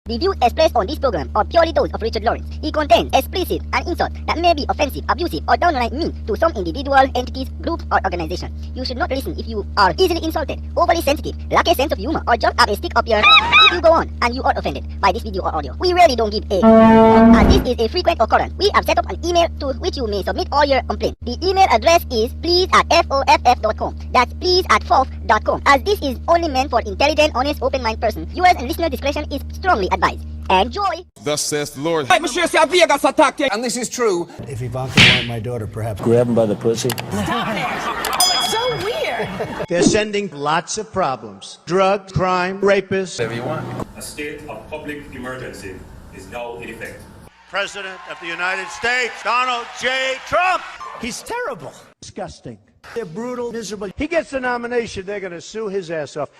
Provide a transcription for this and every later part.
The views expressed on this program are purely those of Richard Lawrence. He contains explicit and insults that may be offensive, abusive, or downright mean to some individual, entities, groups, or organizations. You should not listen if you are easily insulted, overly sensitive, lack a sense of humor, or just have a stick up your if you go on and you are offended by this video or audio. We really don't give a as this is a frequent occurrence. We have set up an email to which you may submit all your complaints. The email address is please@foff.com. That's please@foff.com. As this is only meant for intelligent, honest, open-minded person, viewers and listener discretion is strongly advised. Enjoy! Thus says the Lord. And this is true. If Ivanka wanted my daughter, perhaps Grab him by the pussy. Stop it! Oh, it's so weird. they're sending lots of problems. Drugs, crime, rapists. Whatever you want. A state of public emergency is now in effect. President of the United States, Donald J. Trump. He's terrible. Disgusting. They're brutal, miserable. He gets the nomination, they're going to sue his ass off.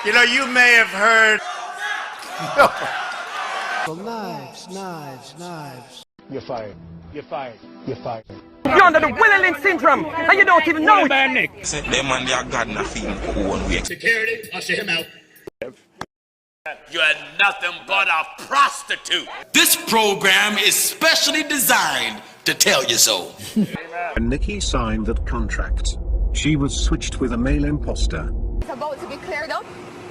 You know, you may have heard... Knives, knives, knives. You're fired. You're fired. You're fired. You're under the Willing syndrome, and you don't even know it. Them and their God not feeling cool. Security, usher him out. You're nothing but a prostitute. This program is specially designed to tell you so. When Nikki signed that contract, she was switched with a male imposter. It's about to be cleared up,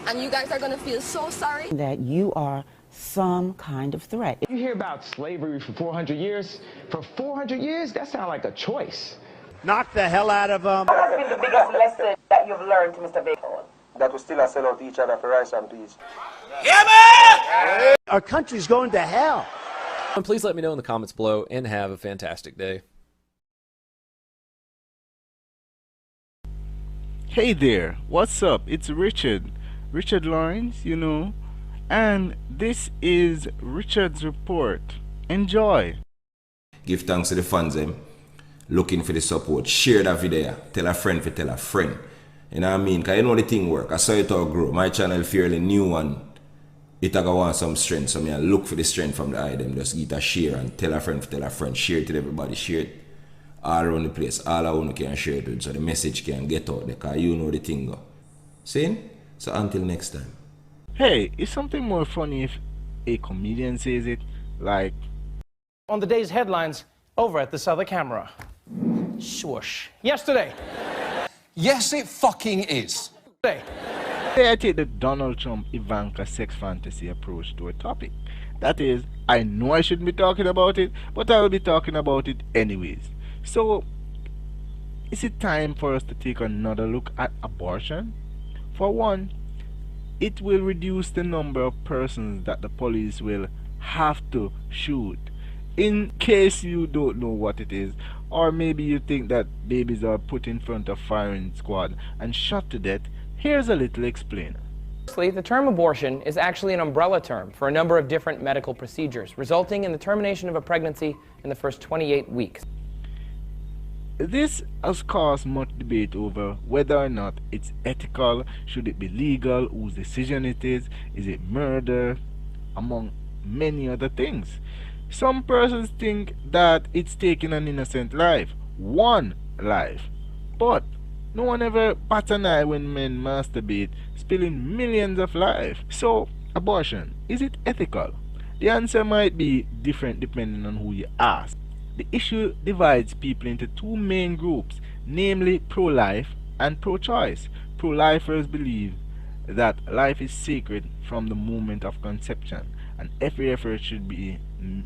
and you guys are going to feel so sorry. That you are some kind of threat. You hear about slavery for 400 years. For 400 years, that sounds like a choice. Knock the hell out of them. What has been the biggest lesson that you've learned, Mr. Bacon? That we still sell out each other for rice and peas. Yeah, our country's going to hell. And please let me know in the comments below, and have a fantastic day. Hey there, what's up? It's Richard Lawrence, you know, and this is Richard's Report. Enjoy. Give thanks to the fans, looking for the support. Share that video. Tell a friend for tell a friend. You know what I mean? Because you know the thing work. I saw it all grow. My channel fairly new and it I want some strength. So I look for the strength from the item. Just get a share and tell a friend for tell a friend. Share it to everybody. Share it all around the place. All I want can share it with, so the message can get out there. Because you know the thing go. See? So until next time. Hey, is something more funny if a comedian says it? Like, on the day's headlines over at this other camera. Swoosh. Yesterday. Yes, it fucking is. Today I take the Donald Trump Ivanka sex fantasy approach to a topic. That is, I know I shouldn't be talking about it, but I will be talking about it anyways. So, is it time for us to take another look at abortion? For one, it will reduce the number of persons that the police will have to shoot. In case you don't know what it is, or maybe you think that babies are put in front of firing squad and shot to death, here's a little explainer. Firstly, the term abortion is actually an umbrella term for a number of different medical procedures, resulting in the termination of a pregnancy in the first 28 weeks. This has caused much debate over whether or not it's ethical, should it be legal, whose decision it is it murder, among many other things. Some persons think that it's taking an innocent life, one life, but no one ever bats an eye when men masturbate, spilling millions of lives. So, abortion, is it ethical? The answer might be different depending on who you ask. The issue divides people into two main groups, namely pro-life and pro-choice. Pro-lifers believe that life is sacred from the moment of conception, and every effort should be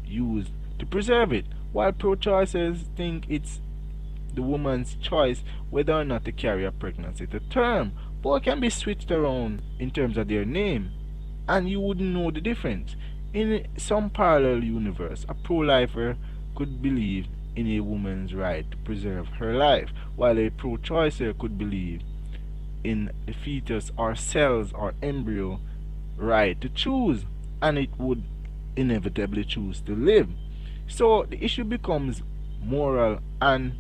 used to preserve it, while pro-choicers think it's the woman's choice whether or not to carry a pregnancy to term. Both can be switched around in terms of their name, and you wouldn't know the difference. In some parallel universe, a pro-lifer could believe in a woman's right to preserve her life, while a pro-choicer could believe in the fetus or cells or embryo right to choose, and it would inevitably choose to live. So the issue becomes moral, and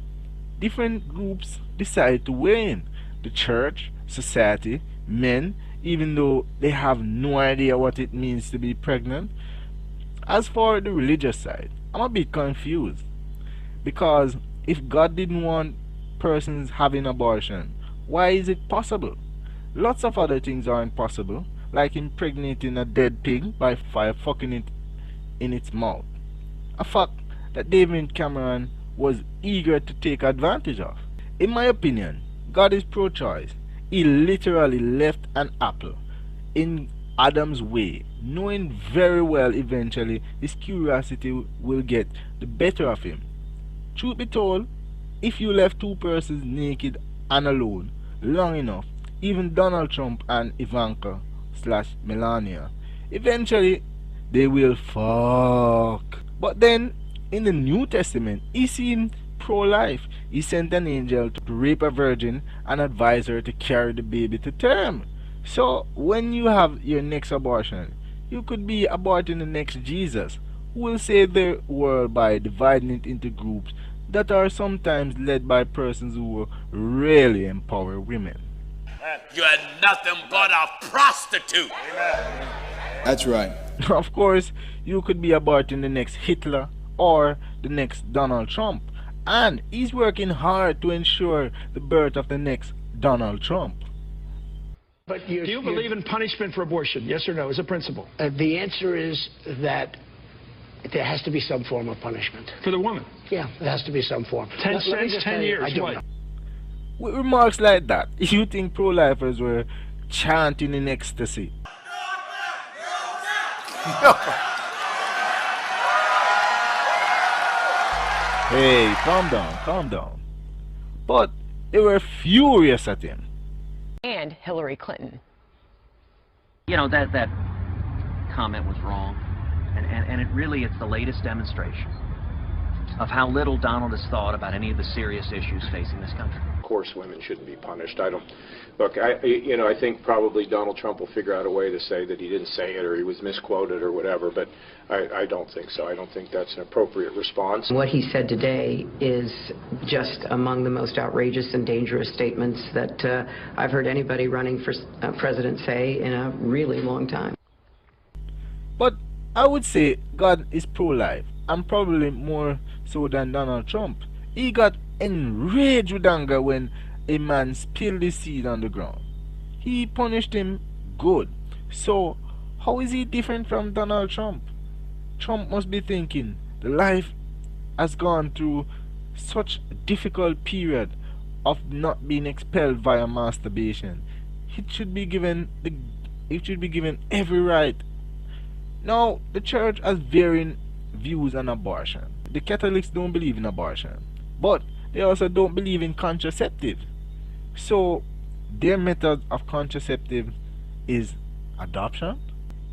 different groups decide to weigh in. The church, society, men, even though they have no idea what it means to be pregnant. As for the religious side, I'm a bit confused, because if God didn't want persons having abortion, why is it possible? Lots of other things are impossible, like impregnating a dead pig by fucking it in its mouth. A fact that David Cameron was eager to take advantage of. In my opinion, God is pro-choice. He literally left an apple in Adam's way, knowing very well eventually his curiosity will get the better of him. Truth be told, if you left two persons naked and alone long enough, even Donald Trump and Ivanka / Melania, eventually they will fuck. But then in the New Testament, he seemed pro-life. He sent an angel to rape a virgin and advise her to carry the baby to term. So when you have your next abortion, you could be aborting the next Jesus, who will save the world by dividing it into groups that are sometimes led by persons who will really empower women. You're nothing but a prostitute. That's right. Of course, you could be aborting the next Hitler or the next Donald Trump, and he's working hard to ensure the birth of the next Donald Trump. But do you believe in punishment for abortion? Yes or no, as a principle? The answer is that there has to be some form of punishment. For the woman? Yeah, there has to be some form. 10 cents, 10 years. I don't know. With remarks like that, you think pro-lifers were chanting in ecstasy? Hey, calm down, calm down. But they were furious at him. And Hillary Clinton. You know, that comment was wrong. And it really, it's the latest demonstration of how little Donald has thought about any of the serious issues facing this country. Of course women shouldn't be punished. I think probably Donald Trump will figure out a way to say that he didn't say it or he was misquoted or whatever, but I don't think so. I don't think that's an appropriate response. What he said today is just among the most outrageous and dangerous statements that I've heard anybody running for president say in a really long time. But I would say God is pro-life, and probably more so than Donald Trump. He got enraged with anger when a man spilled his seed on the ground. He punished him good. So how is he different from Donald Trump? Trump must be thinking the life has gone through such a difficult period of not being expelled via masturbation. It should be given every right. Now, the church has varying views on abortion. The Catholics don't believe in abortion, but they also don't believe in contraceptive. So, their method of contraceptive is adoption,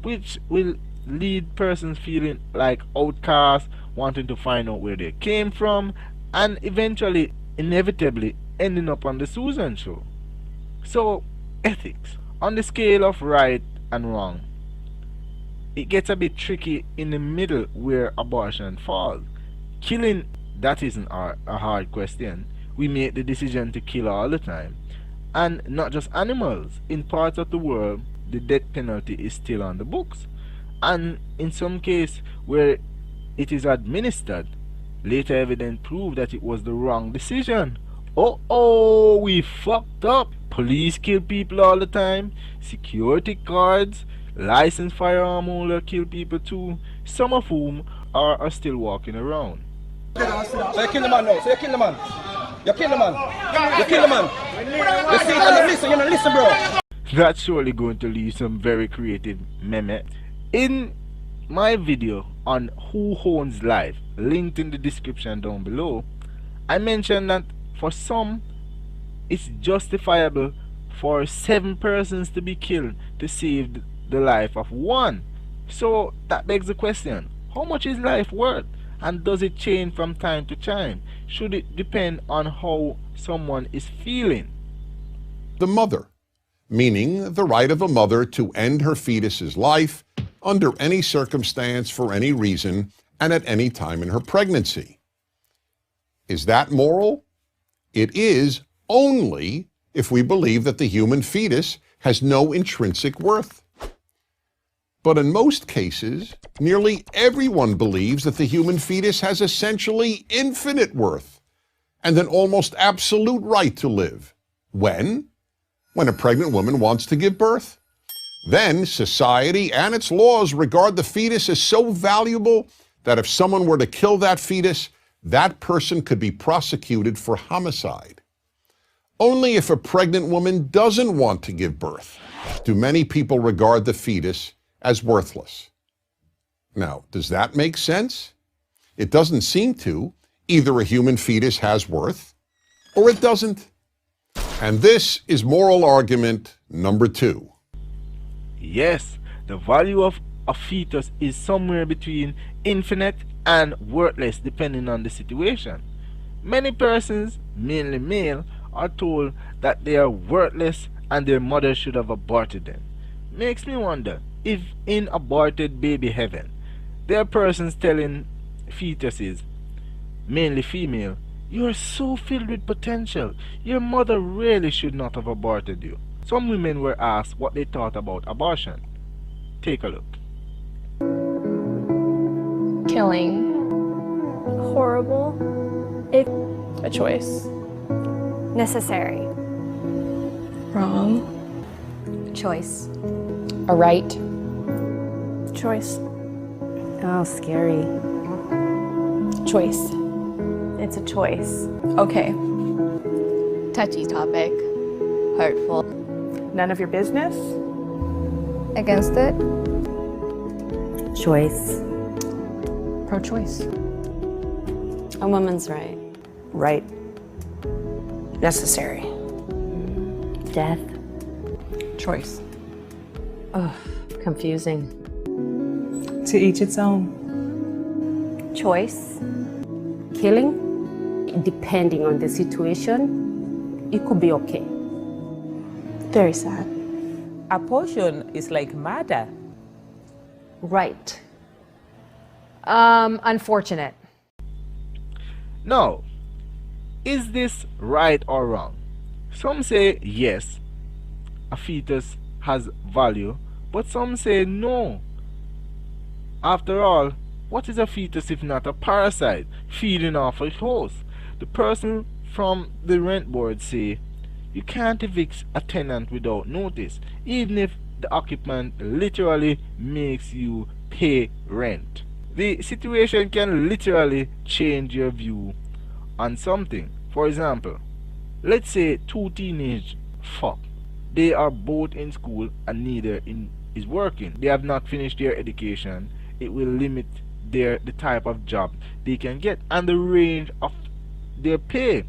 which will lead persons feeling like outcasts, wanting to find out where they came from, and eventually, inevitably, ending up on the Susan Show. So, ethics. On the scale of right and wrong, it gets a bit tricky in the middle where abortion falls. Killing, that isn't a hard question. We make the decision to kill all the time. And not just animals. In parts of the world, the death penalty is still on the books. And in some case where it is administered, later evidence proved that it was the wrong decision. Oh, we fucked up. Police kill people all the time. Security guards, licensed firearm holder kill people too, some of whom are still walking around. So you kill the man now, so you kill the man. You kill the man. You kill the man. You see, you listen, you don't listen, bro. That's surely going to leave some very creative meme. In my video on who owns life, linked in the description down below, I mentioned that for some, it's justifiable for 7 persons to be killed to save the life of 1. So that begs the question, how much is life worth? And does it change from time to time? Should it depend on how someone is feeling? The mother, meaning the right of a mother to end her fetus's life under any circumstance for any reason and at any time in her pregnancy. Is that moral? It is only if we believe that the human fetus has no intrinsic worth. But in most cases, nearly everyone believes that the human fetus has essentially infinite worth and an almost absolute right to live. When? When a pregnant woman wants to give birth. Then society and its laws regard the fetus as so valuable that if someone were to kill that fetus, that person could be prosecuted for homicide. Only if a pregnant woman doesn't want to give birth do many people regard the fetus as worthless. Now, does that make sense? It doesn't seem to. Either a human fetus has worth or it doesn't. And this is moral argument number 2. Yes, the value of a fetus is somewhere between infinite and worthless depending on the situation. Many persons, mainly male, are told that they are worthless and their mother should have aborted them. Makes me wonder if in aborted baby heaven, there are persons telling fetuses, mainly female, you are so filled with potential, your mother really should not have aborted you. Some women were asked what they thought about abortion. Take a look. Killing. Horrible. If a choice. Necessary. Wrong. Choice. A right. Choice. Oh, scary. Choice. It's a choice. Okay. Touchy topic. Hurtful. None of your business? Against it? Choice. Pro-choice. A woman's right. Right. Necessary. Death. Choice. Oh, confusing. To each its own. Choice. Killing. Depending on the situation, it could be okay. Very sad. Abortion is like murder. Right. Unfortunate. Now, is this right or wrong? Some say yes, a fetus has value, but some say no. After all, what is a fetus if not a parasite feeding off a host? The person from the rent board say, you can't evict a tenant without notice, even if the occupant literally makes you pay rent. The situation can literally change your view on something. For example, let's say 2 teenage fuck. They are both in school and neither is working. They have not finished their education. It will limit the type of job they can get and the range of their pay.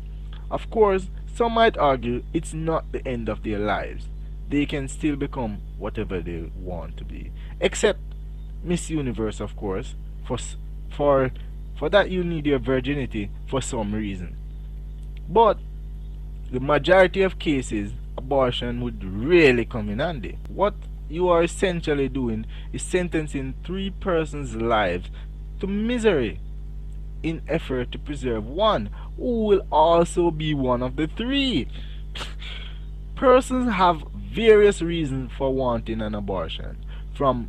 Of course, some might argue it's not the end of their lives. They can still become whatever they want to be. Except Miss Universe, of course. For that you need your virginity for some reason. But the majority of cases, abortion would really come in handy. What you are essentially doing is sentencing 3 persons' lives to misery in effort to preserve one who will also be one of the 3. Persons have various reasons for wanting an abortion, from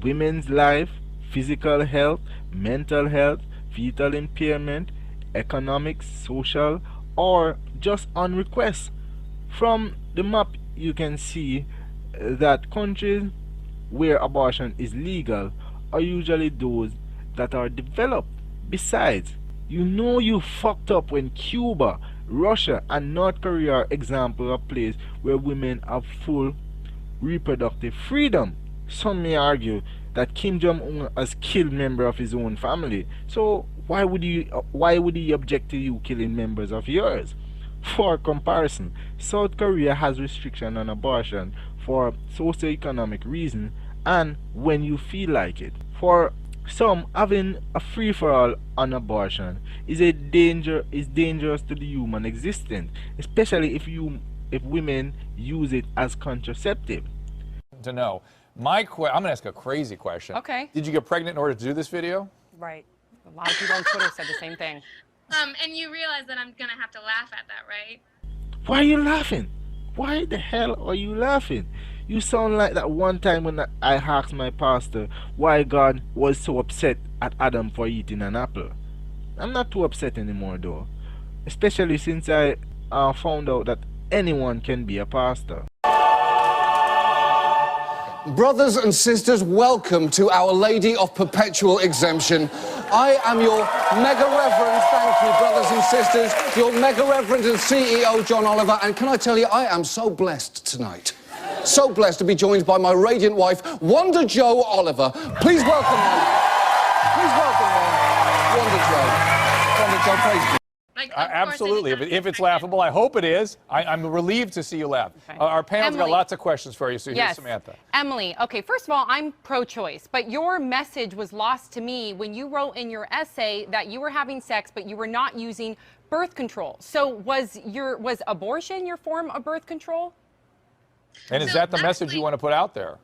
women's life, physical health, mental health, fetal impairment, economics, social, or just on request. From the map you can see that countries where abortion is legal are usually those that are developed. Besides, you know you fucked up when Cuba, Russia, and North Korea are examples of places where women have full reproductive freedom. Some may argue that Kim Jong-un has killed members of his own family, so why would he object to you killing members of yours? For comparison, South Korea has restriction on abortion for socio-economic reasons and when you feel like it. For some, having a free-for-all on abortion is dangerous to the human existence, especially if women use it as contraceptive. To know, I'm going to ask a crazy question. Okay. Did you get pregnant in order to do this video? Right. A lot of people on Twitter said the same thing. And you realize that I'm gonna have to laugh at that, right? Why are you laughing? Why the hell are you laughing? You sound like that one time when I asked my pastor why God was so upset at Adam for eating an apple. I'm not too upset anymore though, especially since I found out that anyone can be a pastor. Brothers and sisters, welcome to Our Lady of Perpetual Exemption. I am your Mega Reverend, thank you, brothers and sisters, your Mega Reverend and CEO, John Oliver, and can I tell you, I am so blessed tonight. So blessed to be joined by my radiant wife, Wonder Joe Oliver. Please welcome her. Please welcome her, Wonder Joe. Wonder Joe, praise me. Absolutely. If it's laughable, I hope it is. I'm relieved to see you laugh. Okay. Our panel's got Emily. lots of questions for you, so here's Yes. Samantha. Emily, okay, first of all, I'm pro-choice, but your message was lost to me when you wrote in your essay that you were having sex, but you were not using birth control. So was abortion your form of birth control? And is that the message you want to put out there?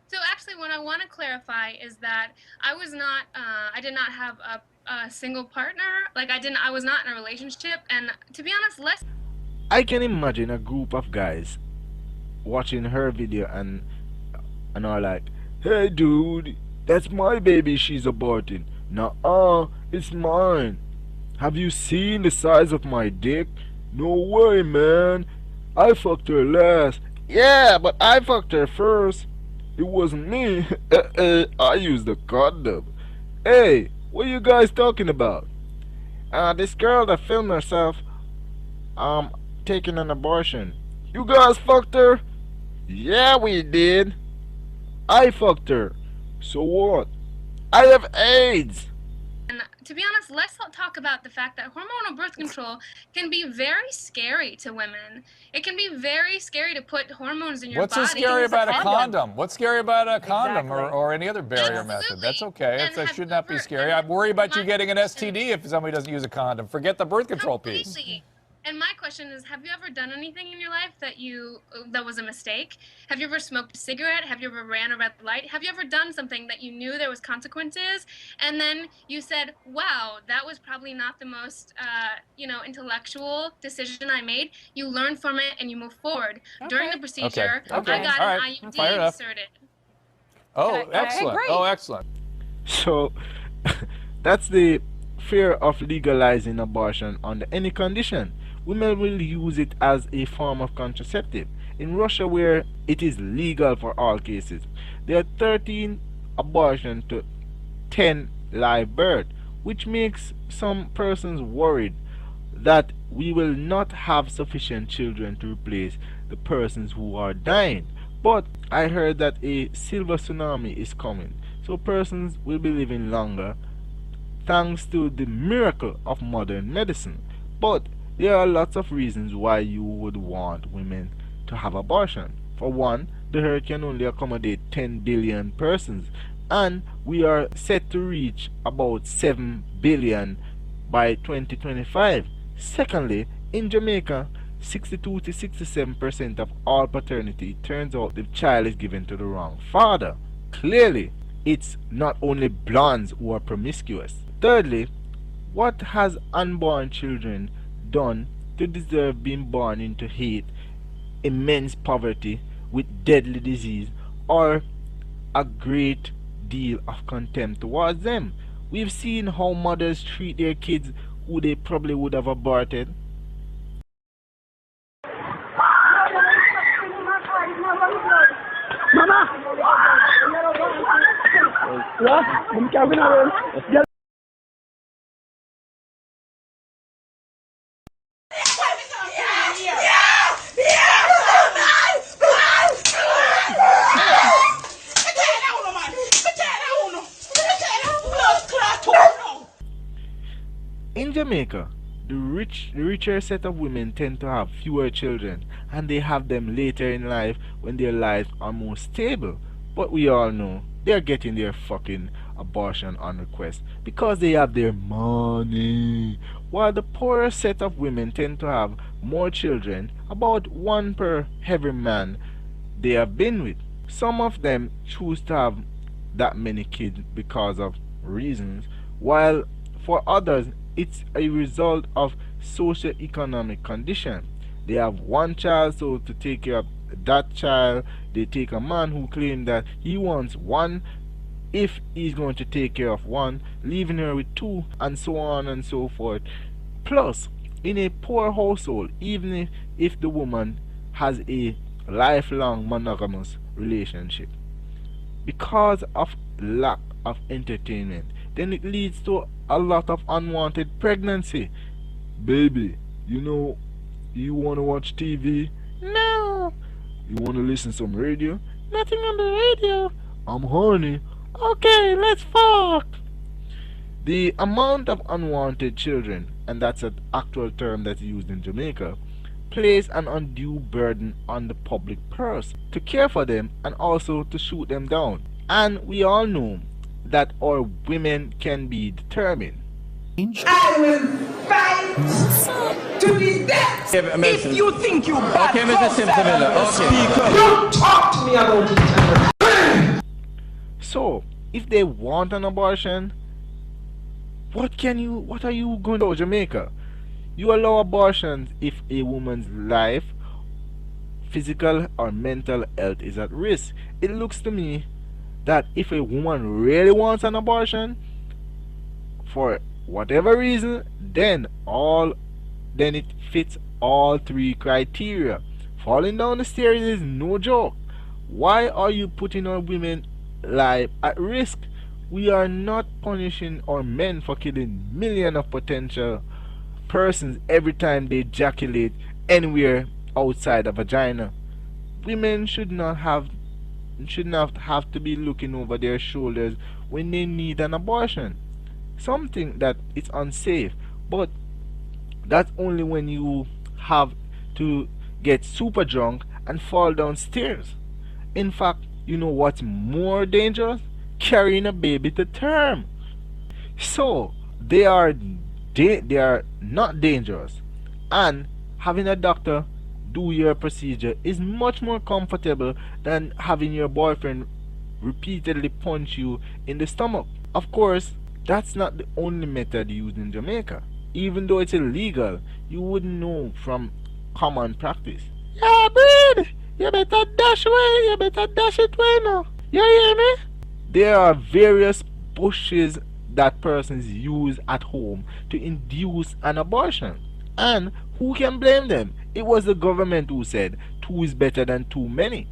So actually, what I want to clarify is that I was not, I did not have a single partner. Like I was not in a relationship. And to be honest, I can imagine a group of guys watching her video and are like, hey dude, that's my baby she's aborting. Nuh-uh, it's mine. Have you seen the size of my dick? No way, man. I fucked her last. Yeah, but I fucked her first. It wasn't me. I used a condom. Hey, what are you guys talking about? This girl that filmed herself taking an abortion. You guys fucked her? Yeah, we did. I fucked her. So what? I have AIDS. and to be honest, let's not talk about the fact that hormonal birth control can be very scary to women. It can be very scary to put hormones in your What's body. so scary about a condom? What's scary about a condom Exactly. or any other barrier method? That's okay. That should not be scary. I worry about you getting an STD if somebody doesn't use a condom. Forget the birth control piece. Completely. And my question is, have you ever done anything in your life that was a mistake? Have you ever smoked a cigarette? Have you ever ran a red light? Have you ever done something that you knew there was consequences, and then you said, wow, that was probably not the most intellectual decision I made? You learn from it and you move forward. During the procedure, I got an IUD inserted. Oh, excellent. Oh, excellent. So that's the fear of legalizing abortion under any condition. Women will use it as a form of contraceptive. In Russia, where it is legal for all cases, there are 13 abortions to 10 live births, which makes some persons worried that we will not have sufficient children to replace the persons who are dying. But I heard that a silver tsunami is coming, so persons will be living longer thanks to the miracle of modern medicine. But there are lots of reasons why you would want women to have abortion. For one, the earth can only accommodate 10 billion persons, and we are set to reach about 7 billion by 2025. Secondly, in Jamaica, 62 to 67% of all paternity turns out the child is given to the wrong father. Clearly, it's not only blondes who are promiscuous. Thirdly, what has unborn children done to deserve being born into hate, immense poverty with deadly disease, or a great deal of contempt towards them? We've seen how mothers treat their kids who they probably would have aborted. In Jamaica, the richer set of women tend to have fewer children, and they have them later in life when their lives are more stable. But we all know they're getting their fucking abortion on request because they have their money. While the poorer set of women tend to have more children, about one per every man they have been with. Some of them choose to have that many kids because of reasons, while for others it's a result of socio-economic condition. They have one child, so to take care of that child, they take a man who claims that he wants one if he's going to take care of one, leaving her with two, and so on and so forth. Plus, in a poor household, even if the woman has a lifelong monogamous relationship because of lack of entertainment, then it leads to a lot of unwanted pregnancy. Baby, you want to watch TV? No. You want to listen to some radio? Nothing on the radio. I'm horny. Okay, let's fuck. The amount of unwanted children, and that's an actual term that's used in Jamaica, place an undue burden on the public purse to care for them and also to shoot them down. And we all know that our women can be determined. I will fight to the death. If you think you got Okay, Mr. Simpson Miller. Okay. Don't talk to me about it. So, if they want an abortion, what are you going to do, Jamaica? You allow abortions if a woman's life, physical or mental health is at risk. It looks to me that if a woman really wants an abortion, for whatever reason, then it fits all three criteria. Falling down the stairs is no joke. Why are you putting our women's life at risk? We are not punishing our men for killing millions of potential persons every time they ejaculate anywhere outside a vagina. Women should not have to be looking over their shoulders when they need an abortion. Something that is unsafe, but that's only when you have to get super drunk and fall downstairs. In fact, you know what's more dangerous? Carrying a baby to term. So they are not dangerous, and having a doctor do your procedure is much more comfortable than having your boyfriend repeatedly punch you in the stomach. Of course, that's not the only method used in Jamaica. Even though it's illegal, you wouldn't know from common practice. Yeah, breed! You better dash away, you better dash it away now. You hear me? There are various bushes that persons use at home to induce an abortion. And who can blame them? It was the government who said two is better than too many.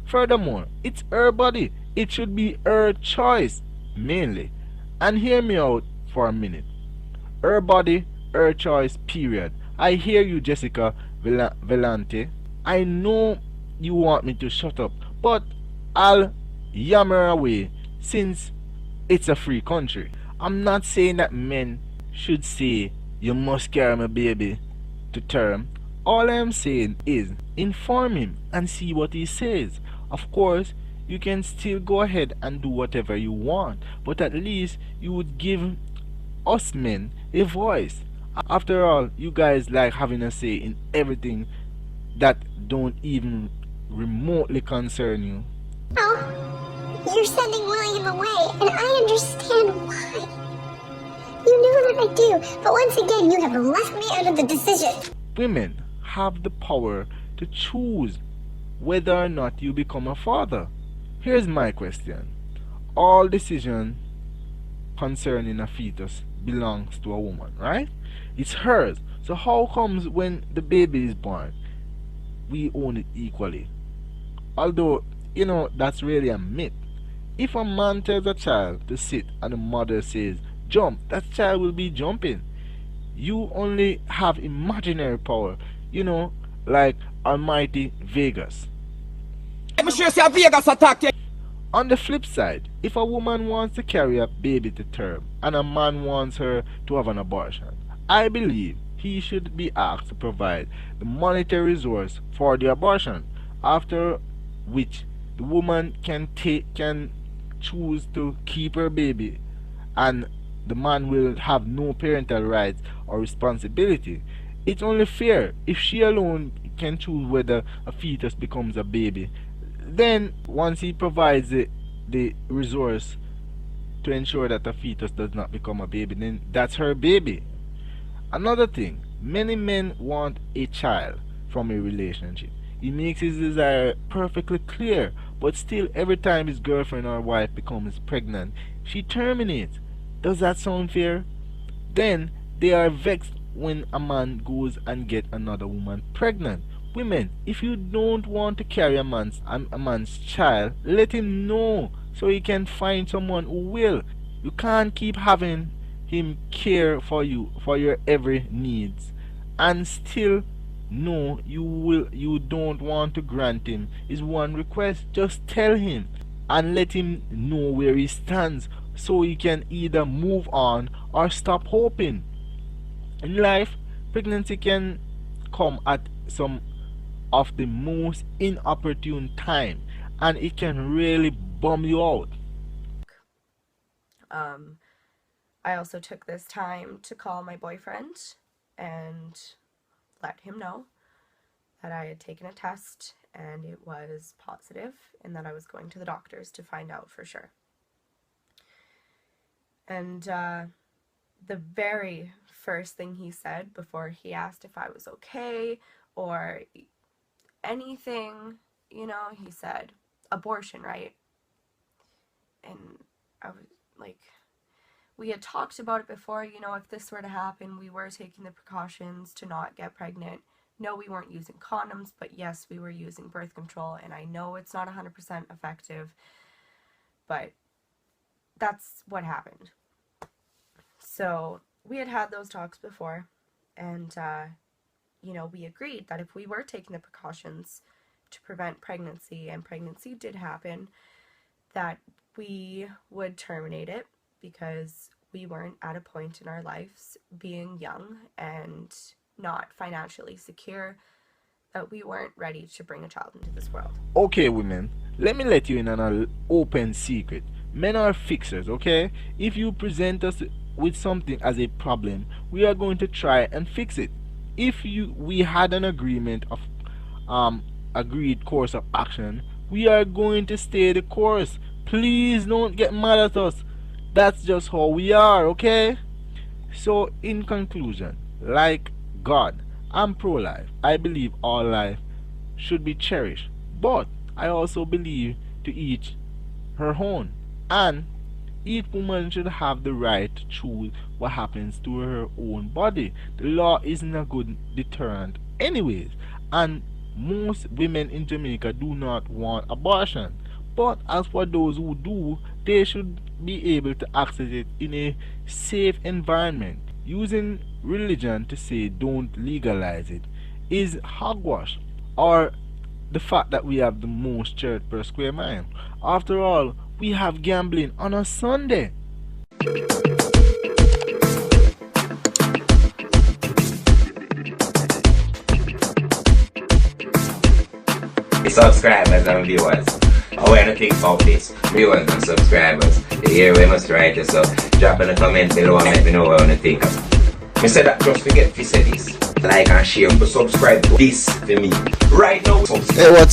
Furthermore, it's her body. It should be her choice, mainly. And hear me out for a minute. Her body, her choice, period. I hear you, Jessica Velante. I know you want me to shut up, but I'll yammer away since it's a free country. I'm not saying that men should say you must carry my baby to term. All I am saying is inform him and see what he says. Of course, you can still go ahead and do whatever you want, but at least you would give us men a voice. After all, you guys like having a say in everything that don't even remotely concern you. Oh, you're sending William away, and I understand why. You know that I do, but once again, you have left me out of the decision. Women have the power to choose whether or not you become a father. Here's my question. All decisions concerning a fetus belongs to a woman, right? It's hers. So how comes when the baby is born, we own it equally? Although, that's really a myth. If a man tells a child to sit and the mother says, jump, that child will be jumping. You only have imaginary power, like Almighty Vegas. On the flip side, if a woman wants to carry a baby to term and a man wants her to have an abortion, I believe he should be asked to provide the monetary resource for the abortion, after which the woman can choose to keep her baby and the man will have no parental rights or responsibility. It's only fair if she alone can choose whether a fetus becomes a baby. Then, once he provides the resource to ensure that the fetus does not become a baby, then that's her baby. Another thing, many men want a child from a relationship. He makes his desire perfectly clear, but still every time his girlfriend or wife becomes pregnant, she terminates. Does that sound fair? Then they are vexed when a man goes and gets another woman pregnant. Women, if you don't want to carry a man's child, let him know so he can find someone who will. You can't keep having him care for you, for your every needs, and still know you don't want to grant him his one request. Just tell him and let him know where he stands so he can either move on or stop hoping. In life, pregnancy can come at some of the most inopportune time, and it can really bum you out. I also took this time to call my boyfriend and let him know that I had taken a test and it was positive and that I was going to the doctors to find out for sure. And the very first thing he said before he asked if I was okay or anything, you know, he said, "Abortion, right?" And I was like, we had talked about it before, you know, if this were to happen, we were taking the precautions to not get pregnant. No, we weren't using condoms, but yes, we were using birth control, and I know it's not 100% effective, but that's what happened. So we had those talks before, and, you know, we agreed that if we were taking the precautions to prevent pregnancy, and pregnancy did happen, that we would terminate it because we weren't at a point in our lives, being young and not financially secure, that we weren't ready to bring a child into this world. Okay, women, let me let you in on an open secret. Men are fixers, okay? If you present us with something as a problem, we are going to try and fix it. If we had an agreement of agreed course of action, we are going to stay the course. Please don't get mad at us. That's just how we are, okay? So in conclusion, like God, I'm pro-life. I believe all life should be cherished, but I also believe to each her own, and each woman should have the right to choose what happens to her own body. The law isn't a good deterrent anyways, and most women in Jamaica do not want abortion. But as for those who do, they should be able to access it in a safe environment. Using religion to say don't legalize it is hogwash, or the fact that we have the most church per square mile. After all, we have gambling on a Sunday. Subscribers and viewers, I want to think about this. Viewers and subscribers, you hear we must write this up. Drop in the comment below and let me know what you want to think of. I said that just forget to say this. Like and share, but subscribe to this for me. Right now. Hey, what's